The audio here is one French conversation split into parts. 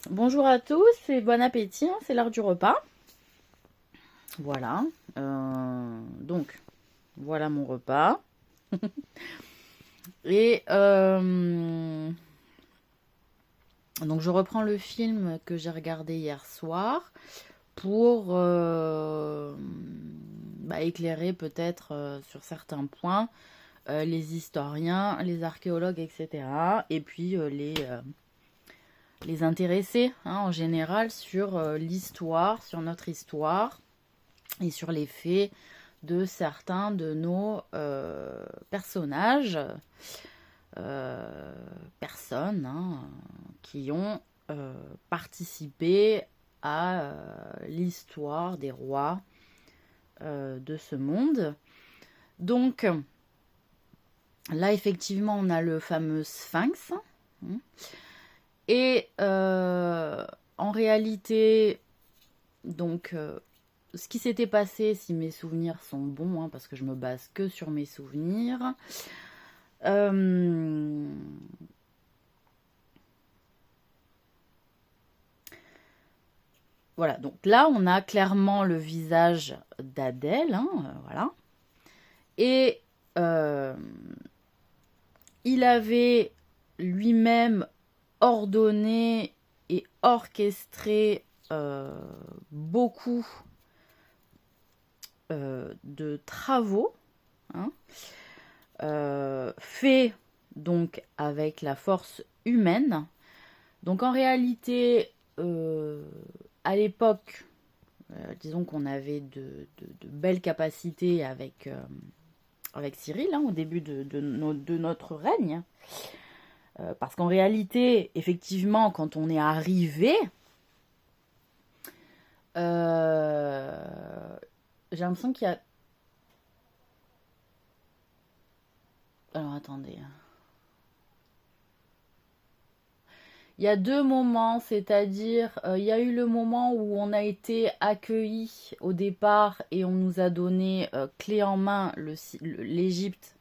Bonjour à tous et bon appétit, hein, c'est l'heure du repas. Voilà, donc voilà mon repas. Et donc je reprends le film que j'ai regardé hier soir pour éclairer peut-être sur certains points les historiens, les archéologues, etc. Et puis les intéressés en général sur l'histoire, sur notre histoire et sur les faits de certains de nos personnages, personnes qui ont participé à l'histoire des rois de ce monde. Donc là effectivement on a le fameux Sphinx. Et en réalité, donc, ce qui s'était passé, si mes souvenirs sont bons, parce que je me base que sur mes souvenirs, voilà, donc là, on a clairement le visage d'Adèle, voilà. Et il avait lui-même ordonné et orchestré beaucoup de travaux faits donc avec la force humaine. Donc en réalité, à l'époque, disons qu'on avait de belles capacités avec Cyril, au début de notre règne. Parce qu'en réalité, effectivement, quand on est arrivé, j'ai l'impression qu'il y a... Alors, attendez. Il y a deux moments, c'est-à-dire, il y a eu le moment où on a été accueillis au départ et on nous a donné clé en main l'Égypte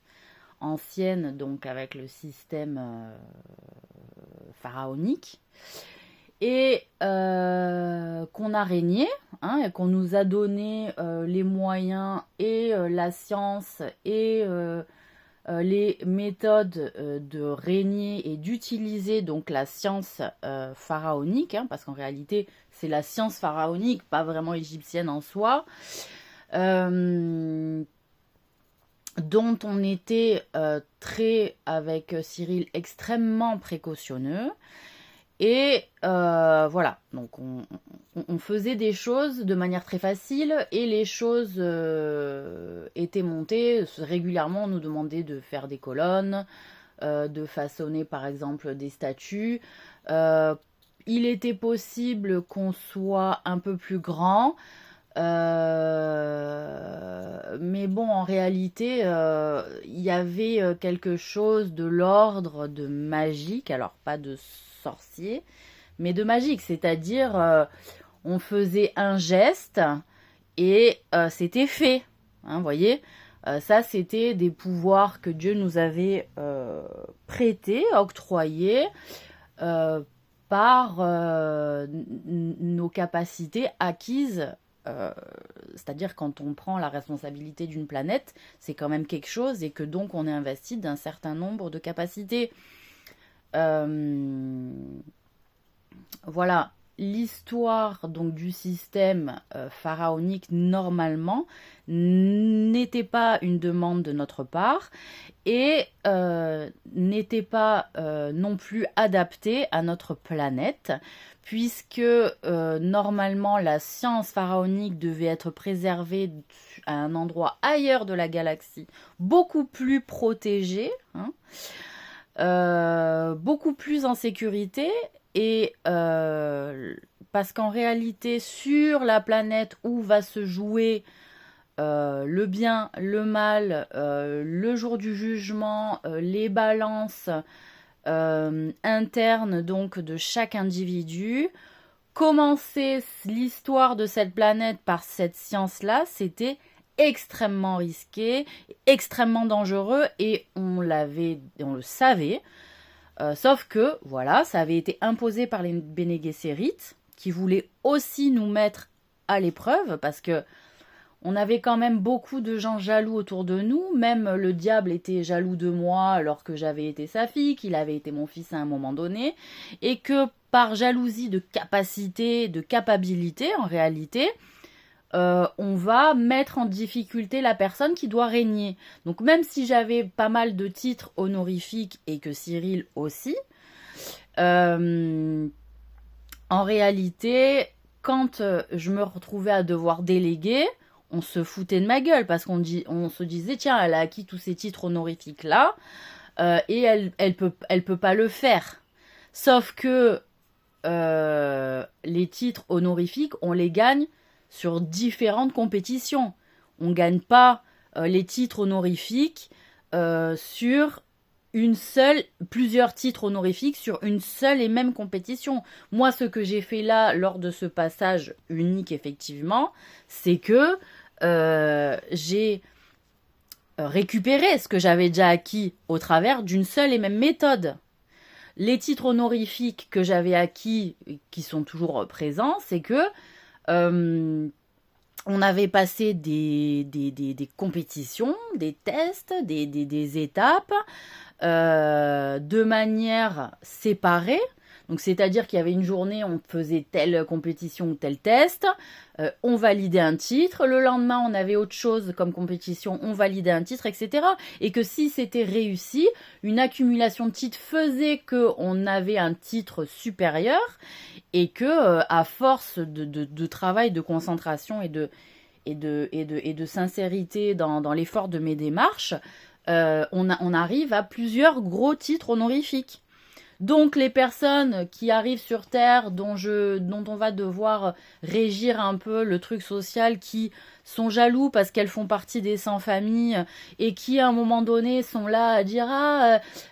ancienne, donc avec le système pharaonique, et qu'on a régné, et qu'on nous a donné les moyens et la science et les méthodes de régner et d'utiliser donc la science pharaonique, parce qu'en réalité c'est la science pharaonique, pas vraiment égyptienne en soi, dont on était très, avec Cyril, extrêmement précautionneux. Et voilà, donc on faisait des choses de manière très facile et les choses étaient montées régulièrement. On nous demandait de faire des colonnes, de façonner par exemple des statues. Il était possible qu'on soit un peu plus grand. Mais bon, en réalité, il y avait quelque chose de l'ordre de magique, alors pas de sorcier, mais de magique, c'est-à-dire on faisait un geste et c'était fait, vous voyez. Ça, c'était des pouvoirs que Dieu nous avait prêtés, octroyés par nos capacités acquises. C'est-à-dire quand on prend la responsabilité d'une planète, c'est quand même quelque chose et que donc on est investi d'un certain nombre de capacités. Voilà, l'histoire donc du système pharaonique normalement n'était pas une demande de notre part et n'était pas non plus adaptée à notre planète, puisque normalement la science pharaonique devait être préservée à un endroit ailleurs de la galaxie, beaucoup plus protégé, beaucoup plus en sécurité, et parce qu'en réalité sur la planète où va se jouer le bien, le mal, le jour du jugement, les balances internes donc de chaque individu. Commencer l'histoire de cette planète par cette science-là, c'était extrêmement risqué, extrêmement dangereux, et on le savait. Sauf que, voilà, ça avait été imposé par les Bene Gesserit, qui voulaient aussi nous mettre à l'épreuve, parce que on avait quand même beaucoup de gens jaloux autour de nous. Même le diable était jaloux de moi alors que j'avais été sa fille, qu'il avait été mon fils à un moment donné, et que par jalousie de capacité, de capacité en réalité, on va mettre en difficulté la personne qui doit régner. Donc même si j'avais pas mal de titres honorifiques et que Cyril aussi, en réalité, quand je me retrouvais à devoir déléguer, on se foutait de ma gueule parce qu'on se disait tiens, elle a acquis tous ces titres honorifiques là et elle peut pas le faire. Sauf que les titres honorifiques, on les gagne sur différentes compétitions. On gagne pas les titres honorifiques sur plusieurs titres honorifiques sur une seule et même compétition. Moi, ce que j'ai fait là, lors de ce passage unique, effectivement, c'est que j'ai récupéré ce que j'avais déjà acquis au travers d'une seule et même méthode. Les titres honorifiques que j'avais acquis, qui sont toujours présents, c'est que on avait passé des compétitions, des tests, des étapes, de manière séparée. Donc, c'est-à-dire qu'il y avait une journée, on faisait telle compétition ou tel test, on validait un titre. Le lendemain, on avait autre chose comme compétition, on validait un titre, etc. Et que si c'était réussi, une accumulation de titres faisait qu'on avait un titre supérieur et que, à force de travail, de concentration et de sincérité dans l'effort de mes démarches, on arrive à plusieurs gros titres honorifiques. Donc les personnes qui arrivent sur Terre, dont on va devoir régir un peu le truc social, qui sont jaloux parce qu'elles font partie des sans-familles et qui à un moment donné sont là à dire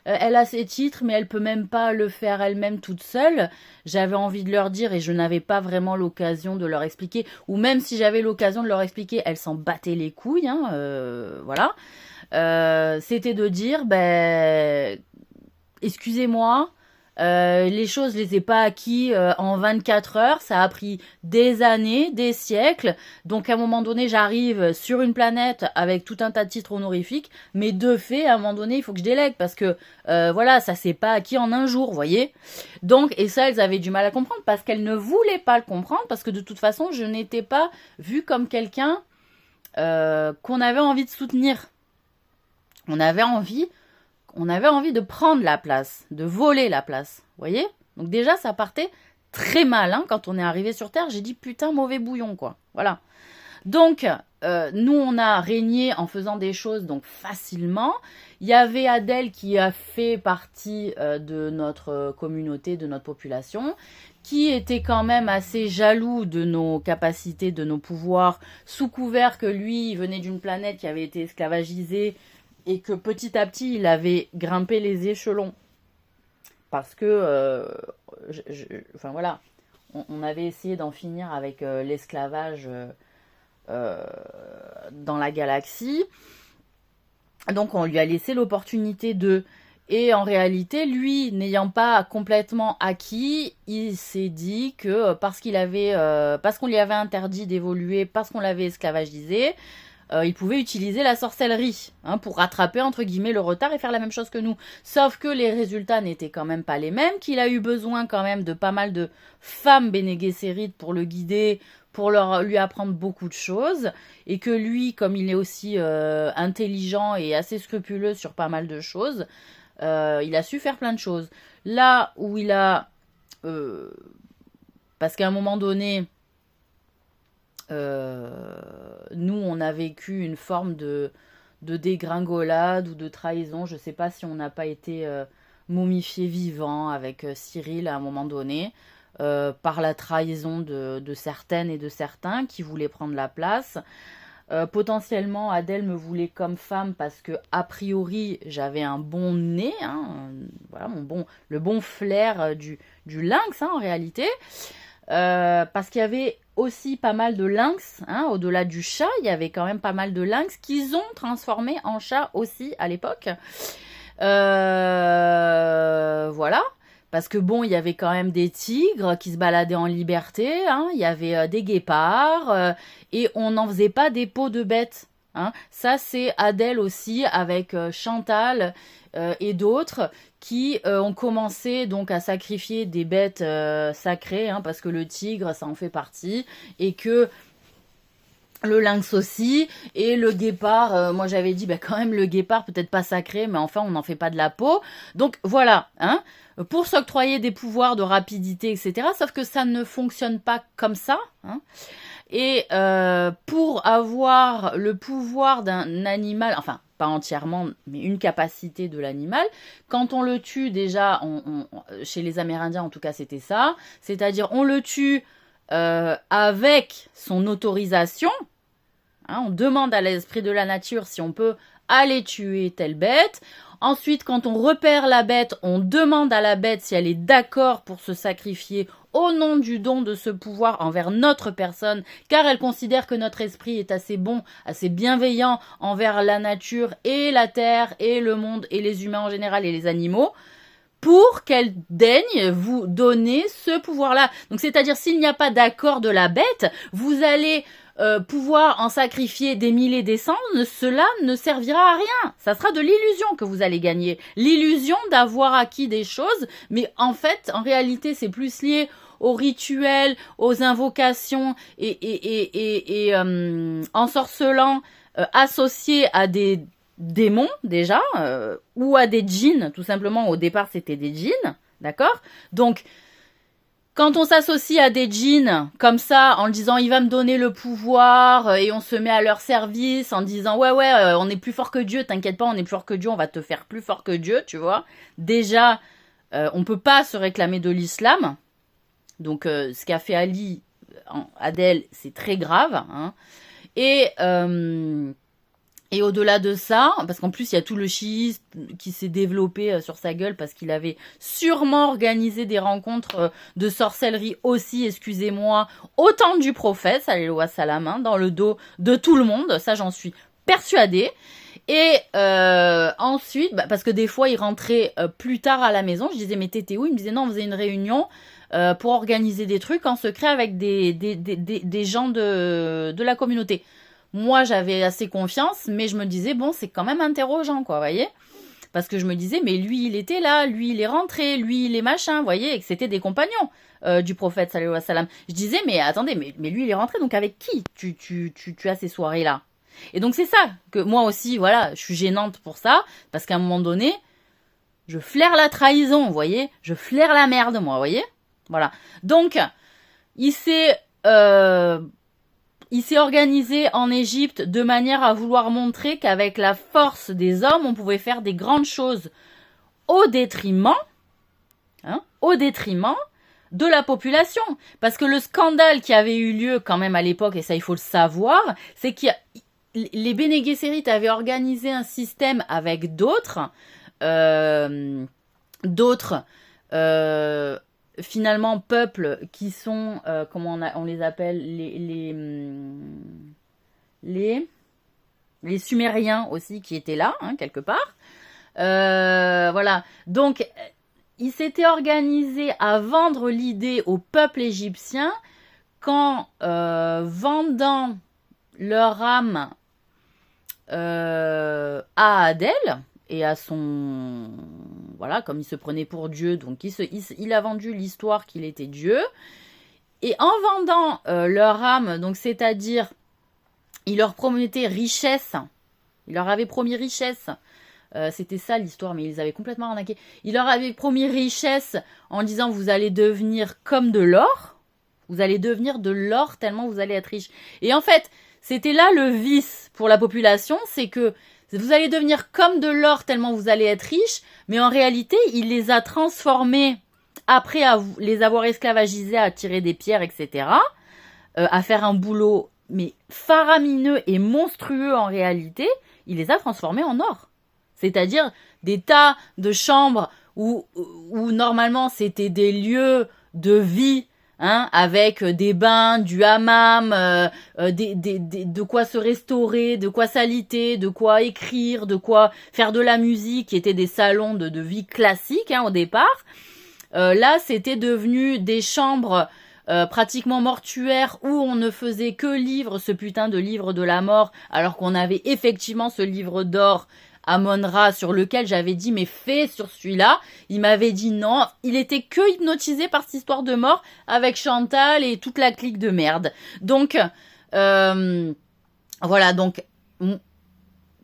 elle a ses titres mais elle peut même pas le faire elle-même toute seule. J'avais envie de leur dire, et je n'avais pas vraiment l'occasion de leur expliquer, ou même si j'avais l'occasion de leur expliquer, elles s'en battaient les couilles, voilà. C'était de dire, excusez-moi, les choses, je les ai pas acquis en 24 heures, ça a pris des années, des siècles, donc à un moment donné, j'arrive sur une planète avec tout un tas de titres honorifiques, mais de fait, à un moment donné, il faut que je délègue, parce que, voilà, ça s'est pas acquis en un jour, voyez. Donc, et ça, elles avaient du mal à comprendre, parce qu'elles ne voulaient pas le comprendre, parce que de toute façon, je n'étais pas vue comme quelqu'un qu'on avait envie de soutenir. On avait envie de prendre la place, de voler la place, vous voyez. Donc déjà, ça partait très mal, quand on est arrivé sur Terre, j'ai dit putain, mauvais bouillon, quoi, voilà. Donc, nous, on a régné en faisant des choses donc facilement. Il y avait Adèle qui a fait partie de notre communauté, de notre population, qui était quand même assez jaloux de nos capacités, de nos pouvoirs, sous couvert que lui, il venait d'une planète qui avait été esclavagisée, et que petit à petit, il avait grimpé les échelons. Parce que, enfin voilà, on avait essayé d'en finir avec l'esclavage dans la galaxie. Donc on lui a laissé l'opportunité de... Et en réalité, lui, n'ayant pas complètement acquis, il s'est dit que parce qu'on lui avait interdit d'évoluer, parce qu'on l'avait esclavagisé, il pouvait utiliser la sorcellerie pour rattraper entre guillemets le retard et faire la même chose que nous. Sauf que les résultats n'étaient quand même pas les mêmes, qu'il a eu besoin quand même de pas mal de femmes Bene Gesserit pour le guider, pour lui apprendre beaucoup de choses, et que lui, comme il est aussi intelligent et assez scrupuleux sur pas mal de choses, il a su faire plein de choses. Là où il a... parce qu'à un moment donné... nous, on a vécu une forme de dégringolade ou de trahison. Je ne sais pas si on n'a pas été momifié vivant avec Cyril à un moment donné, par la trahison de certaines et de certains qui voulaient prendre la place. Potentiellement, Adèle me voulait comme femme parce que, a priori, j'avais un bon nez, voilà, le bon flair du lynx, en réalité. Parce qu'il y avait aussi pas mal de lynx, au-delà du chat, il y avait quand même pas mal de lynx qu'ils ont transformé en chat aussi à l'époque. Voilà. Parce que bon, il y avait quand même des tigres qui se baladaient en liberté, hein, il y avait des guépards, et on n'en faisait pas des peaux de bêtes. Hein. Ça, c'est Adèle aussi, avec Chantal et d'autres, qui ont commencé donc à sacrifier des bêtes sacrées, hein, parce que le tigre, ça en fait partie, et que le lynx aussi, et le guépard, moi j'avais dit, bah quand même le guépard, peut-être pas sacré, mais enfin on n'en fait pas de la peau. Donc voilà, hein, pour s'octroyer des pouvoirs de rapidité, etc. Sauf que ça ne fonctionne pas comme ça. Hein. Et pour avoir le pouvoir d'un animal, enfin pas entièrement, mais une capacité de l'animal, quand on le tue déjà, chez les Amérindiens en tout cas c'était ça, c'est-à-dire on le tue avec son autorisation, hein, on demande à l'esprit de la nature si on peut aller tuer telle bête. Ensuite, quand on repère la bête, on demande à la bête si elle est d'accord pour se sacrifier au nom du don de ce pouvoir envers notre personne, car elle considère que notre esprit est assez bon, assez bienveillant envers la nature et la terre et le monde et les humains en général et les animaux, pour qu'elle daigne vous donner ce pouvoir-là. Donc, c'est-à-dire, s'il n'y a pas d'accord de la bête, vous allez pouvoir en sacrifier des milliers des cents, cela ne servira à rien. Ça sera de l'illusion que vous allez gagner. L'illusion d'avoir acquis des choses, mais en fait, en réalité, c'est plus lié aux rituels, aux invocations et ensorcelants associés à des démons déjà, ou à des djinns, tout simplement. Au départ, c'était des djinns, d'accord? Donc, quand on s'associe à des djinns comme ça, en disant il va me donner le pouvoir, et on se met à leur service en disant ouais, on est plus fort que Dieu, t'inquiète pas, on est plus fort que Dieu, on va te faire plus fort que Dieu, tu vois. Déjà, on peut pas se réclamer de l'islam. Donc, ce qu'a fait Ali, Adèle, c'est très grave. Hein. Et au-delà de ça, parce qu'en plus, il y a tout le chiisme qui s'est développé sur sa gueule parce qu'il avait sûrement organisé des rencontres de sorcellerie aussi, excusez-moi, au temps du prophète, salam wa salam, hein, dans le dos de tout le monde. Ça, j'en suis persuadée. Et ensuite, parce que des fois, il rentrait plus tard à la maison. Je disais, mais t'étais où? Il me disait, non, on faisait une réunion pour organiser des trucs en secret avec des gens de la communauté. Moi, j'avais assez confiance, mais je me disais, bon, c'est quand même interrogeant, quoi, vous voyez? Parce que je me disais, mais lui, il était là, lui, il est rentré, lui, il est machin, vous voyez? Et que c'était des compagnons du prophète, salam wa salam. Je disais, mais attendez, mais lui, il est rentré, donc avec qui tu as ces soirées-là? Et donc, c'est ça que moi aussi, voilà, je suis gênante pour ça, parce qu'à un moment donné, je flaire la trahison, vous voyez? Je flaire la merde, moi, vous voyez? Voilà. Donc, il s'est organisé en Égypte de manière à vouloir montrer qu'avec la force des hommes, on pouvait faire des grandes choses au détriment de la population. Parce que le scandale qui avait eu lieu quand même à l'époque, et ça il faut le savoir, c'est que les Bene Gesserit avaient organisé un système avec d'autres finalement peuples qui sont comment on les appelle les Sumériens aussi qui étaient là hein, quelque part voilà donc ils s'étaient organisés à vendre l'idée au peuple égyptien qu'en vendant leur âme à Adèle et à son... Voilà, comme il se prenait pour Dieu, donc il a vendu l'histoire qu'il était Dieu. Et en vendant leur âme, donc c'est-à-dire, il leur promettait richesse. Il leur avait promis richesse. C'était ça l'histoire, mais ils les avaient complètement arnaqués. Il leur avait promis richesse en disant, vous allez devenir comme de l'or. Vous allez devenir de l'or tellement vous allez être riche. Et en fait, c'était là le vice pour la population, c'est que vous allez devenir comme de l'or tellement vous allez être riche, mais en réalité, il les a transformés, après les avoir esclavagisés, à tirer des pierres, etc., à faire un boulot, mais faramineux et monstrueux en réalité, il les a transformés en or. C'est-à-dire des tas de chambres où normalement c'était des lieux de vie hein, avec des bains, du hammam, de quoi se restaurer, de quoi s'aliter, de quoi écrire, de quoi faire de la musique, qui étaient des salons de vie classiques, hein, au départ. Là, c'était devenu des chambres pratiquement mortuaires où on ne faisait que lire ce putain de livre de la mort, alors qu'on avait effectivement ce livre d'or Amon-Ra sur lequel j'avais dit mais fais sur celui-là. Il m'avait dit non, il était que hypnotisé par cette histoire de mort avec Chantal et toute la clique de merde. Donc voilà, donc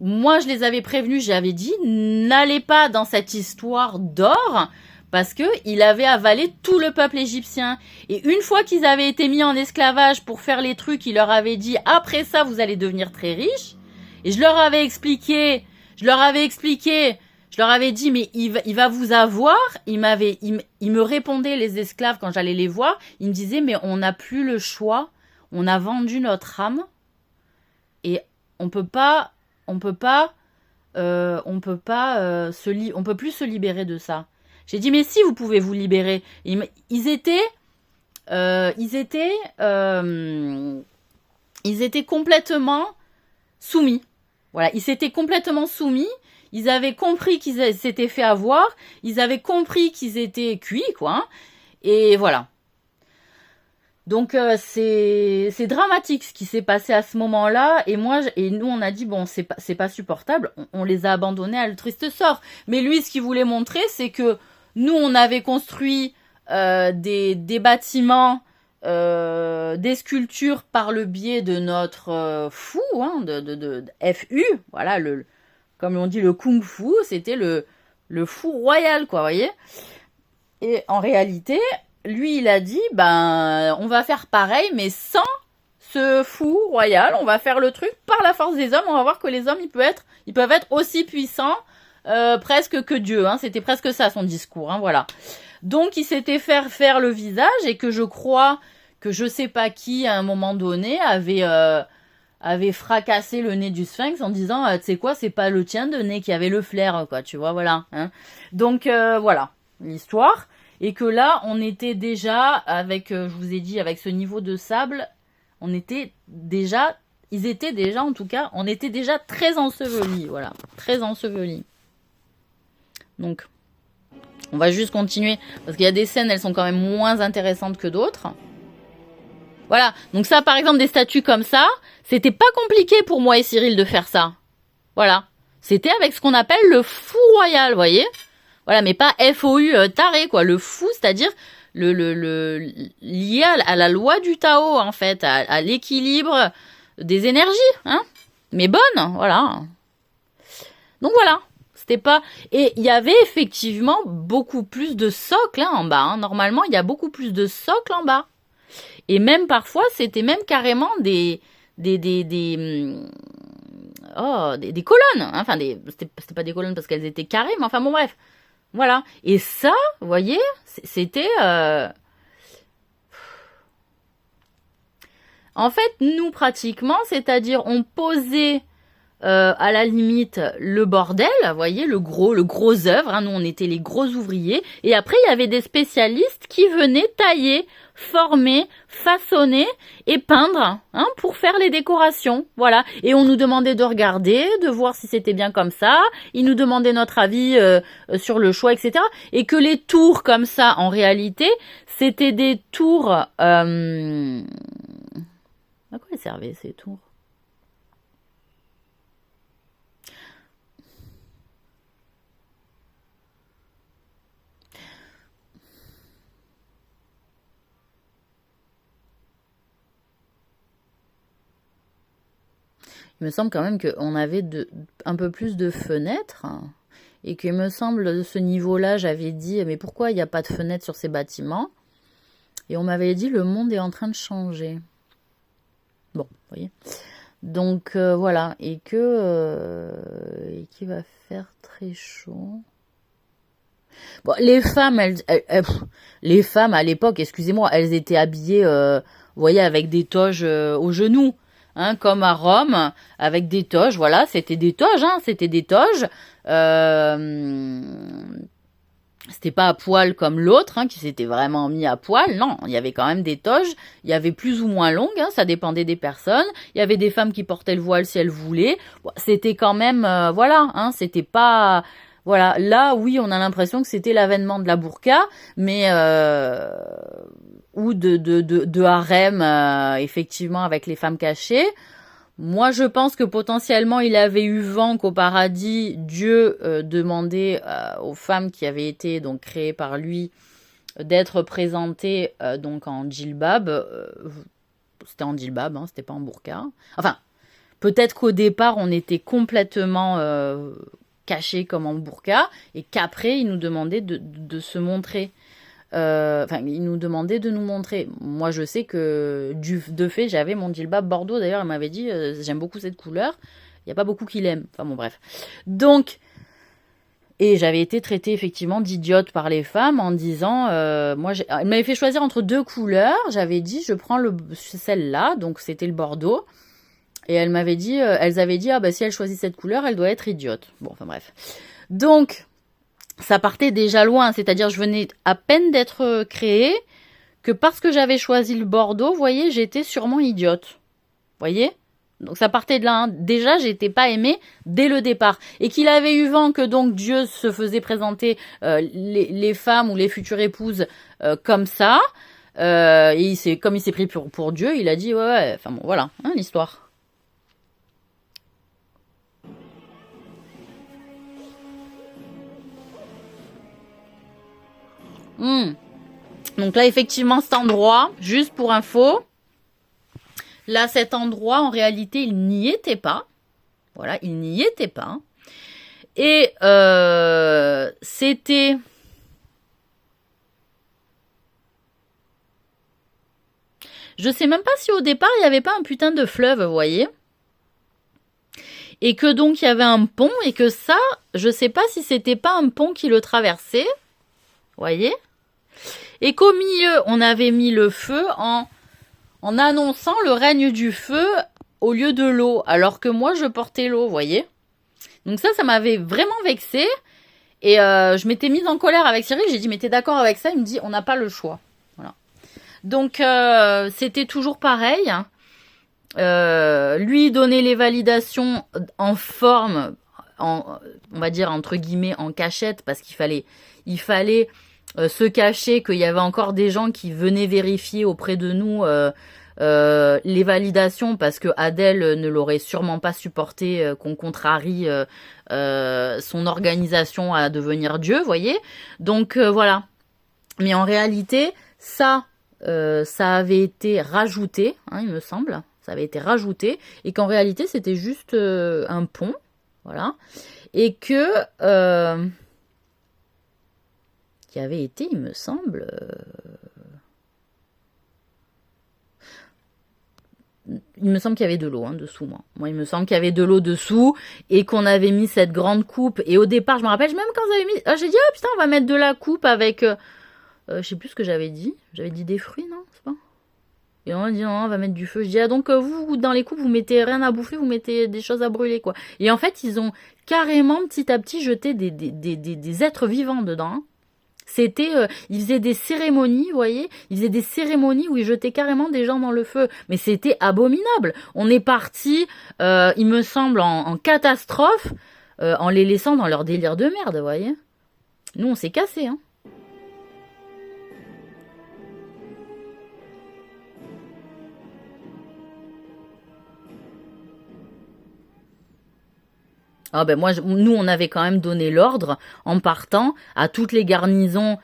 moi je les avais prévenus, j'avais dit n'allez pas dans cette histoire d'or parce que il avait avalé tout le peuple égyptien. Et une fois qu'ils avaient été mis en esclavage pour faire les trucs, il leur avait dit après ça vous allez devenir très riches. Et je leur avais expliqué, je leur avais dit, mais il va vous avoir. Il me répondait, les esclaves, quand j'allais les voir, ils me disaient, mais on n'a plus le choix. On a vendu notre âme. Et on peut plus se libérer de ça. J'ai dit, mais si, vous pouvez vous libérer. Ils étaient complètement soumis. Voilà, ils s'étaient complètement soumis, ils avaient compris qu'ils s'étaient fait avoir, ils avaient compris qu'ils étaient cuits, quoi, hein, et voilà. Donc c'est dramatique ce qui s'est passé à ce moment-là, et nous on a dit bon c'est pas supportable, on les a abandonnés à le triste sort. Mais lui ce qu'il voulait montrer c'est que nous on avait construit des bâtiments, des sculptures par le biais de notre fou, hein, de FU, voilà, comme on dit le kung fu, c'était le fou royal, quoi, vous voyez. Et en réalité, lui, il a dit, ben, on va faire pareil, mais sans ce fou royal, on va faire le truc par la force des hommes, on va voir que les hommes, ils peuvent être aussi puissants, presque que Dieu, hein, c'était presque ça son discours, hein, voilà. Donc, il s'était fait faire le visage et que je crois que je sais pas qui, à un moment donné, avait fracassé le nez du sphinx en disant, tu sais quoi, c'est pas le tien de nez qui avait le flair, quoi, tu vois, voilà. Hein. Donc, voilà, l'histoire. Et que là, on était déjà, avec, je vous ai dit, avec ce niveau de sable, ils étaient déjà, en tout cas, on était déjà très ensevelis, voilà, très ensevelis. Donc, on va juste continuer, parce qu'il y a des scènes, elles sont quand même moins intéressantes que d'autres. Voilà, donc ça, par exemple, des statues comme ça, c'était pas compliqué pour moi et Cyril de faire ça. Voilà, c'était avec ce qu'on appelle le fou royal, vous voyez. Voilà, mais pas FOU taré, quoi, le fou, c'est-à-dire lié à la loi du Tao, en fait, à l'équilibre des énergies, hein, mais bonne, voilà. Donc voilà. C'était pas... Et il y avait effectivement beaucoup plus de socles, hein, en bas. Hein. Normalement, il y a beaucoup plus de socles en bas. Et même parfois, c'était même carrément des colonnes. Hein. Enfin, c'était pas des colonnes parce qu'elles étaient carrées, mais enfin bon, bref. Voilà. Et ça, vous voyez, c'était... En fait, nous, pratiquement, c'est-à-dire, on posait... à la limite le bordel, vous voyez, le gros œuvre, hein, nous on était les gros ouvriers, et après il y avait des spécialistes qui venaient tailler, former, façonner et peindre, hein, pour faire les décorations, voilà, et on nous demandait de regarder, de voir si c'était bien comme ça, ils nous demandaient notre avis sur le choix, etc., et que les tours comme ça, en réalité, c'était des tours, à quoi ils servaient ces tours ? Il me semble quand même qu'on avait un peu plus de fenêtres et qu'il me semble de ce niveau-là, j'avais dit mais pourquoi il n'y a pas de fenêtres sur ces bâtiments? Et on m'avait dit le monde est en train de changer. Bon, vous voyez. Donc voilà, et qu'il va faire très chaud. Bon, les femmes, les femmes à l'époque, excusez-moi, elles étaient habillées, vous voyez, avec des toges aux genoux. Hein, comme à Rome, avec des toges, voilà, c'était des toges, hein, c'était des toges. C'était pas à poil comme l'autre, hein, qui s'était vraiment mis à poil. Non, il y avait quand même des toges. Il y avait plus ou moins longues, hein, ça dépendait des personnes. Il y avait des femmes qui portaient le voile si elles voulaient. Bon, c'était quand même, voilà, hein, c'était pas, voilà. Là, oui, on a l'impression que c'était l'avènement de la burqa, mais ou de harem, effectivement, avec les femmes cachées. Moi, je pense que potentiellement, il avait eu vent qu'au paradis, Dieu demandait aux femmes qui avaient été donc créées par lui d'être présentées donc en djilbab. C'était en djilbab, hein, c'était pas en burqa. Enfin, peut-être qu'au départ, on était complètement cachés comme en burqa et qu'après, il nous demandait de se montrer. Enfin, il nous demandait de nous montrer. Moi, je sais que de fait, j'avais mon djilbab bordeaux. D'ailleurs, elle m'avait dit, j'aime beaucoup cette couleur. Il n'y a pas beaucoup qui l'aiment. Enfin bon, bref. Donc, et j'avais été traitée effectivement d'idiote par les femmes en disant, elle m'avait fait choisir entre deux couleurs. J'avais dit, je prends celle-là, donc c'était le bordeaux. Et elles avaient dit, ah bah si elle choisit cette couleur, elle doit être idiote. Bon, enfin bref. Donc, ça partait déjà loin, c'est-à-dire je venais à peine d'être créée, que parce que j'avais choisi le Bordeaux, vous voyez, j'étais sûrement idiote. Vous voyez? Donc ça partait de là. Hein. Déjà, j'étais pas aimée dès le départ. Et qu'il avait eu vent que donc Dieu se faisait présenter les femmes ou les futures épouses comme ça. Et comme il s'est pris pour Dieu, il a dit ouais, enfin bon, voilà, hein, l'histoire. Donc là, effectivement, cet endroit, juste pour info, là, cet endroit, en réalité, il n'y était pas. Voilà, il n'y était pas. Et c'était... Je sais même pas si au départ, il n'y avait pas un putain de fleuve, vous voyez. Et que donc, il y avait un pont, et que ça, je sais pas si c'était pas un pont qui le traversait. Vous voyez. Et qu'au milieu, on avait mis le feu en annonçant le règne du feu au lieu de l'eau, alors que moi, je portais l'eau, vous voyez. Donc ça m'avait vraiment vexée. Et je m'étais mise en colère avec Cyril. J'ai dit, mais t'es d'accord avec ça? Il me dit, on n'a pas le choix. Voilà. Donc, c'était toujours pareil. Lui donner les validations en forme, on va dire, entre guillemets, en cachette, parce qu'il fallait se cacher, qu'il y avait encore des gens qui venaient vérifier auprès de nous les validations, parce que Adèle ne l'aurait sûrement pas supporté qu'on contrarie son organisation à devenir Dieu, voyez. Donc voilà. Mais en réalité, ça avait été rajouté, hein, il me semble. Ça avait été rajouté, et qu'en réalité, c'était juste un pont, voilà. Et que... qui avait été, il me semble... il me semble qu'il y avait de l'eau dessous, moi. Moi, il me semble qu'il y avait de l'eau dessous et qu'on avait mis cette grande coupe. Et au départ, je me rappelle, même quand j'avais mis... j'ai dit, oh putain, on va mettre de la coupe avec... je sais plus ce que j'avais dit. J'avais dit des fruits, non? C'est pas... Et on a dit, non, on va mettre du feu. Je dis, ah, donc vous, dans les coupes, vous mettez rien à bouffer, vous mettez des choses à brûler, quoi. Et en fait, ils ont carrément, petit à petit, jeté des êtres vivants dedans. Hein. C'était, ils faisaient des cérémonies, vous voyez, ils faisaient des cérémonies où ils jetaient carrément des gens dans le feu. Mais c'était abominable. On est parti, il me semble, en catastrophe, en les laissant dans leur délire de merde, vous voyez. Nous, on s'est cassés, hein. Ah ben moi, nous, on avait quand même donné l'ordre en partant à toutes les garnisons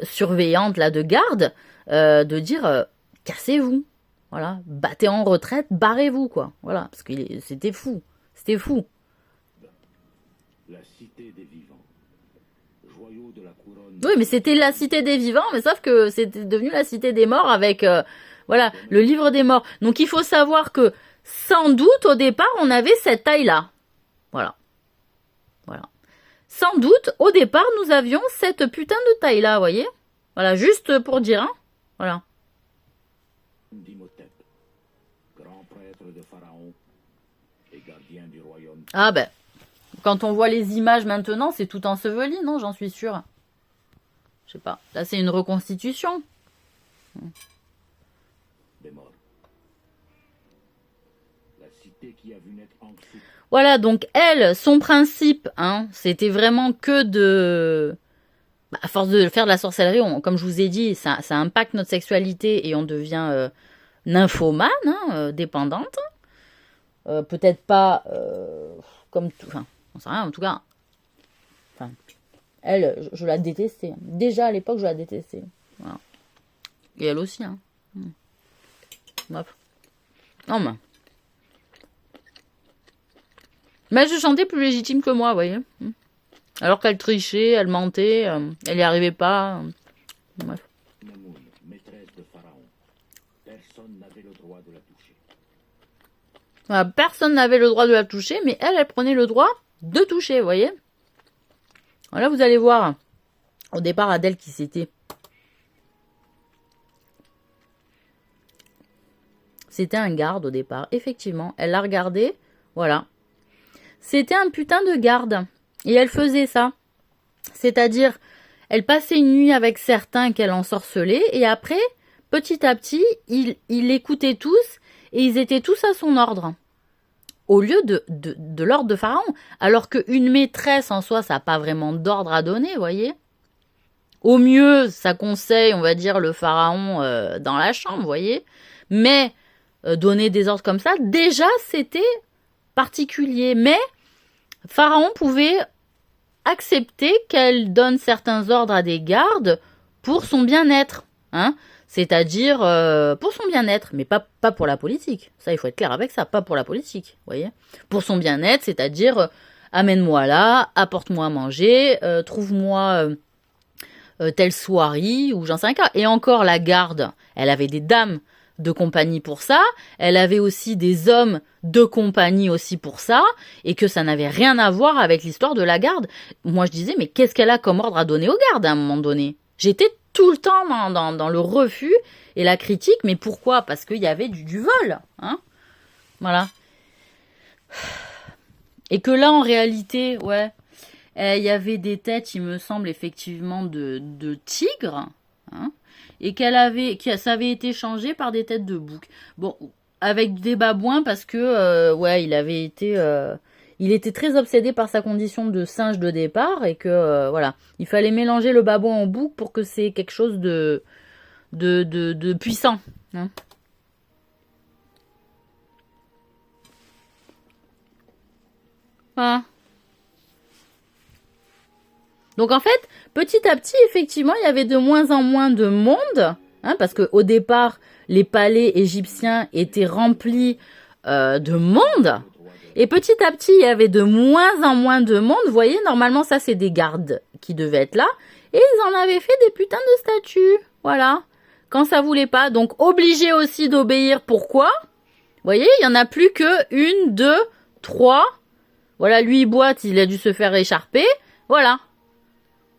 surveillantes là de garde de dire cassez-vous, voilà, battez en retraite, barrez-vous quoi, voilà, parce que c'était fou, c'était fou. La cité des vivants, joyau de la couronne. Oui, mais c'était la cité des vivants, mais sauf que c'était devenu la cité des morts avec voilà le livre des morts. Donc il faut savoir que sans doute au départ on avait cette taille là. Voilà. Voilà. Sans doute, au départ, nous avions cette putain de taille-là, vous voyez. Voilà, juste pour dire, hein. Voilà. Ah ben, Quand on voit les images maintenant, c'est tout enseveli, non? J'en suis sûre. Je sais pas. Là, c'est une reconstitution. Voilà, donc elle, son principe, hein, c'était vraiment que de... Bah, à force de faire de la sorcellerie, comme je vous ai dit, ça impacte notre sexualité et on devient nymphomane, hein, dépendante. Peut-être pas comme tout... Enfin, on sait rien, en tout cas... Enfin, elle, je la détestais. Déjà, à l'époque, je la détestais. Voilà. Et elle aussi, hein. Bref. Non, mais je chantais plus légitime que moi, vous voyez. Alors qu'elle trichait, elle mentait, elle n'y arrivait pas. Bref. Voilà, personne n'avait le droit de la toucher, mais elle prenait le droit de toucher, vous voyez. Voilà, vous allez voir. Au départ, Adèle qui c'était. C'était un garde au départ, effectivement. Elle l'a regardé, voilà. C'était un putain de garde. Et elle faisait ça. C'est-à-dire, elle passait une nuit avec certains qu'elle ensorcelait, et après, petit à petit, il l'écoutait tous, et ils étaient tous à son ordre. Au lieu de l'ordre de Pharaon. Alors qu'une maîtresse en soi, ça n'a pas vraiment d'ordre à donner, vous voyez. Au mieux, ça conseille, on va dire, le Pharaon dans la chambre, vous voyez. Mais donner des ordres comme ça, déjà, c'était particulier. Mais Pharaon pouvait accepter qu'elle donne certains ordres à des gardes pour son bien-être, hein, c'est-à-dire pour son bien-être, mais pas pour la politique. Ça, il faut être clair avec ça, pas pour la politique, vous voyez. Pour son bien-être, c'est-à-dire amène-moi là, apporte-moi à manger, trouve-moi telle soirée, ou j'en sais rien. Et encore, la garde, elle avait des dames de compagnie pour ça, elle avait aussi des hommes de compagnie aussi pour ça, et que ça n'avait rien à voir avec l'histoire de la garde. Moi je disais, mais qu'est-ce qu'elle a comme ordre à donner aux gardes à un moment donné? J'étais tout le temps dans le refus et la critique, mais pourquoi? Parce qu'il y avait du vol, hein, voilà. Et que là en réalité, ouais, il y avait des têtes, il me semble effectivement de tigres, hein, et ça avait été changé par des têtes de bouc. Bon, avec des babouins parce que, ouais, il était très obsédé par sa condition de singe de départ et que, voilà, il fallait mélanger le babouin au bouc pour que c'est quelque chose de puissant, hein. Voilà. Donc en fait, petit à petit, effectivement, il y avait de moins en moins de monde, hein, parce qu'au départ, les palais égyptiens étaient remplis de monde, et petit à petit, il y avait de moins en moins de monde. Vous voyez, normalement, ça, c'est des gardes qui devaient être là, et ils en avaient fait des putains de statues, voilà, quand ça voulait pas. Donc obligé aussi d'obéir, pourquoi? Vous voyez, il y en a plus que 1, 2, 3. Voilà, lui, il boite, il a dû se faire écharper, voilà.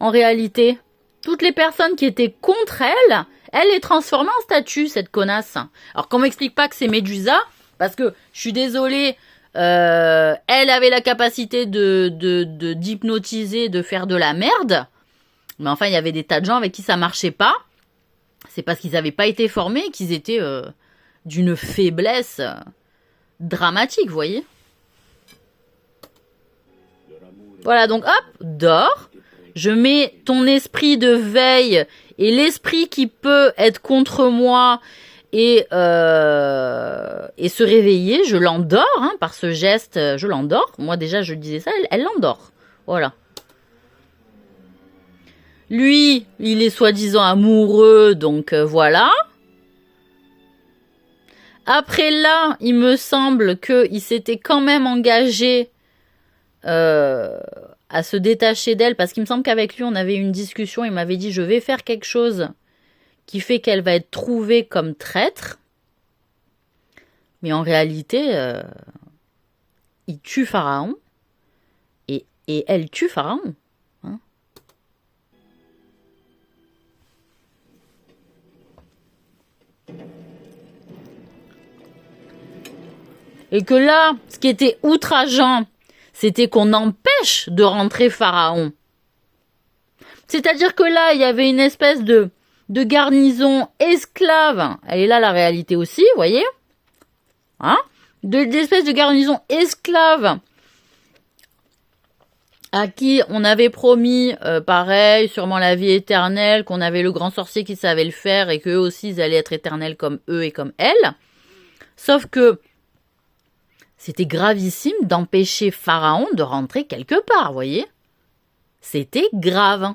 En réalité, toutes les personnes qui étaient contre elle, elle les transformait en statue, cette connasse. Alors qu'on m'explique pas que c'est Médusa, parce que je suis désolée, elle avait la capacité d'hypnotiser, de faire de la merde. Mais enfin, il y avait des tas de gens avec qui ça marchait pas. C'est parce qu'ils n'avaient pas été formés, qu'ils étaient d'une faiblesse dramatique, vous voyez. Voilà, donc hop, dors. Je mets ton esprit de veille et l'esprit qui peut être contre moi et se réveiller, je l'endors, hein, par ce geste, je l'endors. Moi déjà, je disais ça, elle l'endort. Voilà. Lui, il est soi-disant amoureux, donc voilà. Après là, il me semble qu'il s'était quand même engagé à se détacher d'elle, parce qu'il me semble qu'avec lui, on avait eu une discussion, il m'avait dit, je vais faire quelque chose qui fait qu'elle va être trouvée comme traître. Mais en réalité, il tue Pharaon, et elle tue Pharaon. Hein. Et que là, ce qui était outrageant, c'était qu'on empêche empêche de rentrer Pharaon. C'est-à-dire que là, il y avait une espèce de garnison esclave. Elle est là la réalité aussi, vous voyez, hein, d'espèce de garnison esclave à qui on avait promis, pareil, sûrement la vie éternelle, qu'on avait le grand sorcier qui savait le faire et qu'eux aussi ils allaient être éternels comme eux et comme elle. Sauf que c'était gravissime d'empêcher Pharaon de rentrer quelque part, vous voyez. C'était grave.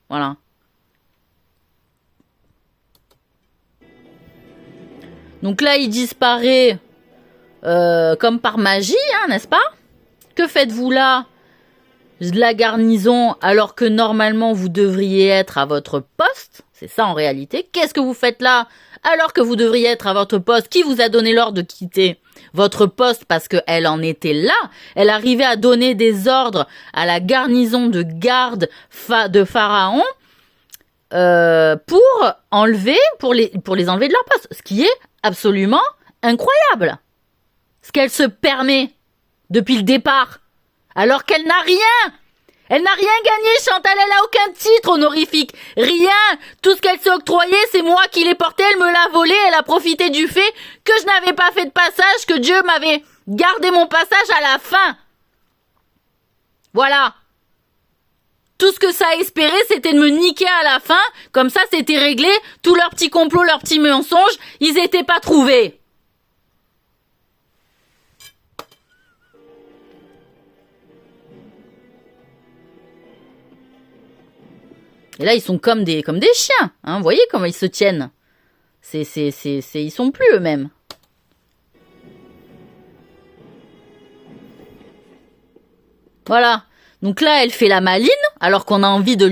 Voilà. Donc là, il disparaît comme par magie, hein, n'est-ce pas? Que faites-vous là, de la garnison, alors que normalement vous devriez être à votre poste? C'est ça en réalité. Qu'est-ce que vous faites là, alors que vous devriez être à votre poste? Qui vous a donné l'ordre de quitter votre poste parce qu'elle en était là? Elle arrivait à donner des ordres à la garnison de garde de Pharaon pour les enlever de leur poste. Ce qui est absolument incroyable. Ce qu'elle se permet depuis le départ. Alors qu'elle n'a rien. Elle n'a rien gagné, Chantal, elle a aucun titre honorifique. Rien. Tout ce qu'elle s'est octroyé, c'est moi qui l'ai porté, elle me l'a volé, elle a profité du fait que je n'avais pas fait de passage, que Dieu m'avait gardé mon passage à la fin. Voilà. Tout ce que ça a espéré, c'était de me niquer à la fin. Comme ça, c'était réglé. Tous leurs petits complots, leurs petits mensonges, ils n'étaient pas trouvés. Et là, ils sont comme des chiens. Hein, vous voyez comment ils se tiennent. Ils sont plus eux-mêmes. Voilà. Donc là, elle fait la maline, alors qu'on a envie de